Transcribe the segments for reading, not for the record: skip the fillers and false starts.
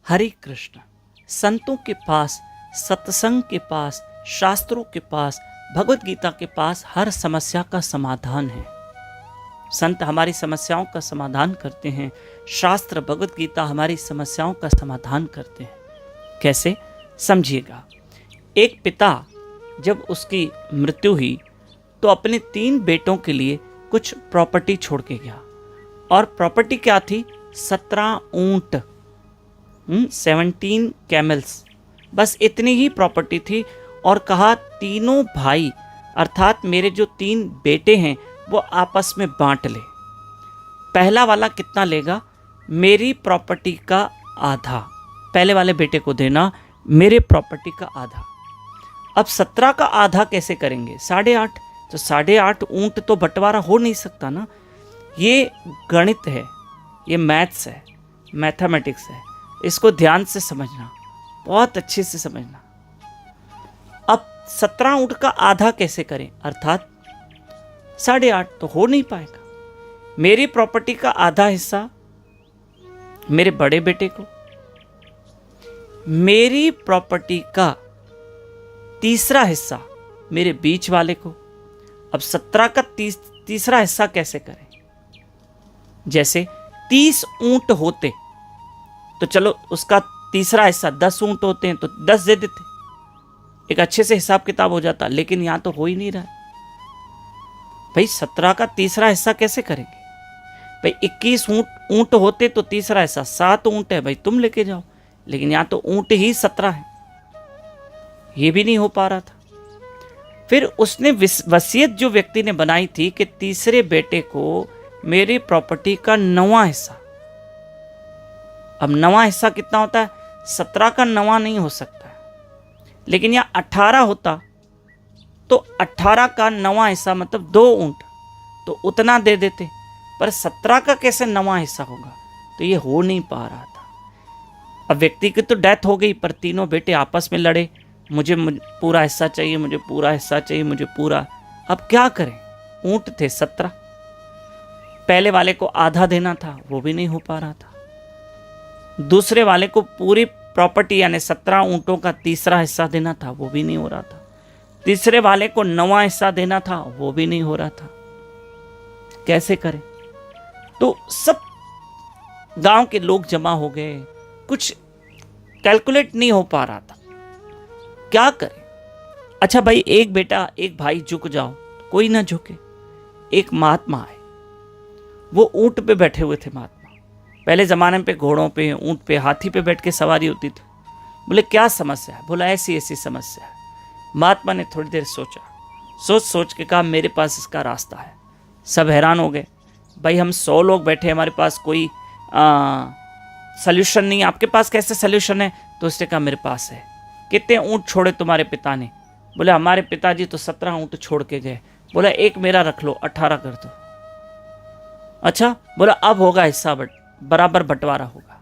हरे कृष्ण। संतों के पास, सत्संग के पास, शास्त्रों के पास, भगवत गीता के पास हर समस्या का समाधान है। संत हमारी समस्याओं का समाधान करते हैं। शास्त्र भगवत गीता हमारी समस्याओं का समाधान करते हैं। कैसे, समझिएगा। एक पिता जब उसकी मृत्यु हुई तो अपने 3 बेटों के लिए कुछ प्रॉपर्टी छोड़ के गया। और प्रॉपर्टी क्या थी? 17 ऊंट, 17 कैमल्स, बस इतनी ही प्रॉपर्टी थी। और कहा तीनों भाई अर्थात मेरे जो 3 बेटे हैं वो आपस में बांट ले। पहला वाला कितना लेगा? मेरी प्रॉपर्टी का आधा पहले वाले बेटे को देना, मेरे प्रॉपर्टी का आधा। अब 17 का आधा कैसे करेंगे? 8.5। तो 8.5 ऊंट तो बंटवारा हो नहीं सकता ना। ये गणित है, ये मैथ्स है, मैथमेटिक्स है। इसको ध्यान से समझना, बहुत अच्छे से समझना। अब 17 ऊंट का आधा कैसे करें? अर्थात 8.5 तो हो नहीं पाएगा। मेरी प्रॉपर्टी का आधा हिस्सा मेरे बड़े बेटे को, मेरी प्रॉपर्टी का तीसरा हिस्सा मेरे बीच वाले को। अब 17 का तीसरा हिस्सा कैसे करें? जैसे 30 ऊंट होते तो चलो उसका तीसरा हिस्सा 10 ऊंट होते हैं तो 10 दे देते, एक अच्छे से हिसाब किताब हो जाता। लेकिन यहां तो हो ही नहीं रहा भाई। 17 का तीसरा हिस्सा कैसे करेंगे भाई? 21 ऊंट होते तो तीसरा हिस्सा 7 ऊंट है भाई, तुम लेके जाओ। लेकिन यहां तो ऊंट ही 17 है, ये भी नहीं हो पा रहा था। फिर उसने वसीयत जो व्यक्ति ने बनाई थी कि तीसरे बेटे को मेरी प्रॉपर्टी का 9वां हिस्सा। अब 9वां हिस्सा कितना होता है? 17 का 9वां नहीं हो सकता है, लेकिन यहां 18 होता तो 18 का 9वां हिस्सा मतलब 2 ऊंट, तो उतना दे देते। पर 17 का कैसे 9वां हिस्सा होगा? तो ये हो नहीं पा रहा था। अब व्यक्ति की तो डेथ हो गई, पर तीनों बेटे आपस में लड़े, मुझे पूरा हिस्सा चाहिए, मुझे पूरा हिस्सा चाहिए, मुझे पूरा। अब क्या करें? ऊंट थे 17, पहले वाले को आधा देना था, वो भी नहीं हो पा रहा था। दूसरे वाले को पूरी प्रॉपर्टी यानी 17 ऊंटों का तीसरा हिस्सा देना था, वो भी नहीं हो रहा था। तीसरे वाले को 9वां हिस्सा देना था, वो भी नहीं हो रहा था। कैसे करें? तो सब गांव के लोग जमा हो गए, कुछ कैलकुलेट नहीं हो पा रहा था, क्या करें? अच्छा भाई, एक बेटा एक भाई झुक जाओ, कोई ना झुके। एक महात्मा आए, वो ऊंट पे बैठे हुए थे। महात्मा पहले जमाने पे घोड़ों पे, ऊंट पे, हाथी पे बैठ के सवारी होती थी। बोले क्या समस्या है? बोला ऐसी ऐसी समस्या है। महात्मा ने थोड़ी देर सोचा, सोच के कहा मेरे पास इसका रास्ता है। सब हैरान हो गए, भाई हम 100 लोग बैठे, हमारे पास कोई सल्यूशन नहीं, आपके पास कैसे सल्यूशन है? तो उसने कहा मेरे पास है। कितने ऊंट छोड़े तुम्हारे पिता ने? बोले हमारे पिताजी तो 17 ऊंट छोड़ के गए। बोला एक मेरा रख लो, 18 कर दो। अच्छा, बोला अब होगा हिस्सा, बराबर बंटवारा होगा।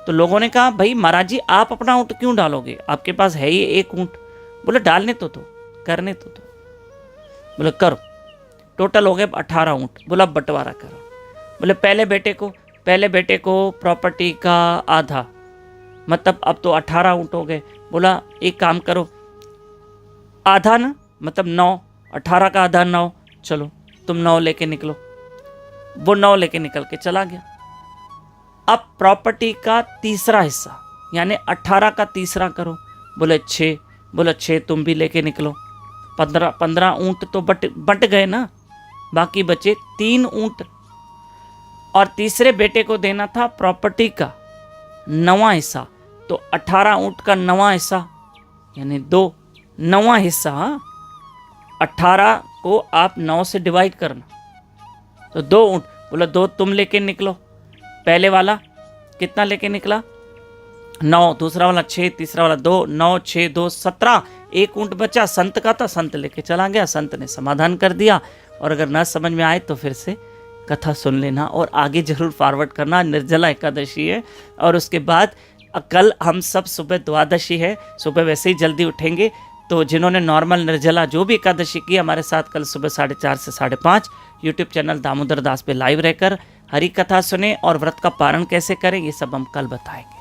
तो लोगों ने कहा भाई महाराज जी आप अपना ऊंट क्यों डालोगे, आपके पास है ही एक ऊंट। बोले डालने तो दो, करने तो दो। बोले करो। टोटल हो गए 18 ऊंट। बोला बंटवारा करो। बोले पहले बेटे को प्रॉपर्टी का आधा, मतलब अब तो 18 ऊंट हो गए। बोला एक काम करो, आधा ना मतलब 9, 18 का आधा 9, चलो तुम 9 लेके निकलो। वो 9 लेके निकल के चला गया। अब प्रॉपर्टी का तीसरा हिस्सा यानी 18 का तीसरा करो। बोले 6। बोला 6 तुम भी लेके निकलो। 15 ऊंट तो बट गए ना, बाकी बचे 3 ऊंट। और तीसरे बेटे को देना था प्रॉपर्टी का 9वां हिस्सा, तो 18 ऊंट का 9वां हिस्सा यानी 2, 9वां हिस्सा। 18 को आप 9 से डिवाइड करना, तो 2 ऊंट। बोला 2 तुम लेके निकलो। पहले वाला कितना लेके निकला? 9, दूसरा वाला 6, तीसरा वाला 2, 9, 6, 2, 17। एक ऊंट बचा, संत का था, संत लेके चला गया। संत ने समाधान कर दिया। और अगर ना समझ में आए तो फिर से कथा सुन लेना और आगे जरूर फॉरवर्ड करना। निर्जला एकादशी है और उसके बाद कल हम सब सुबह द्वादशी है, सुबह वैसे ही जल्दी उठेंगे। तो जिन्होंने नॉर्मल निर्जला जो भी एकादशी की, हमारे साथ कल सुबह 4:30 से 5:30 यूट्यूब चैनल दामोदर दास पे लाइव रहकर हरि कथा सुने और व्रत का पारण कैसे करें ये सब हम कल बताएंगे।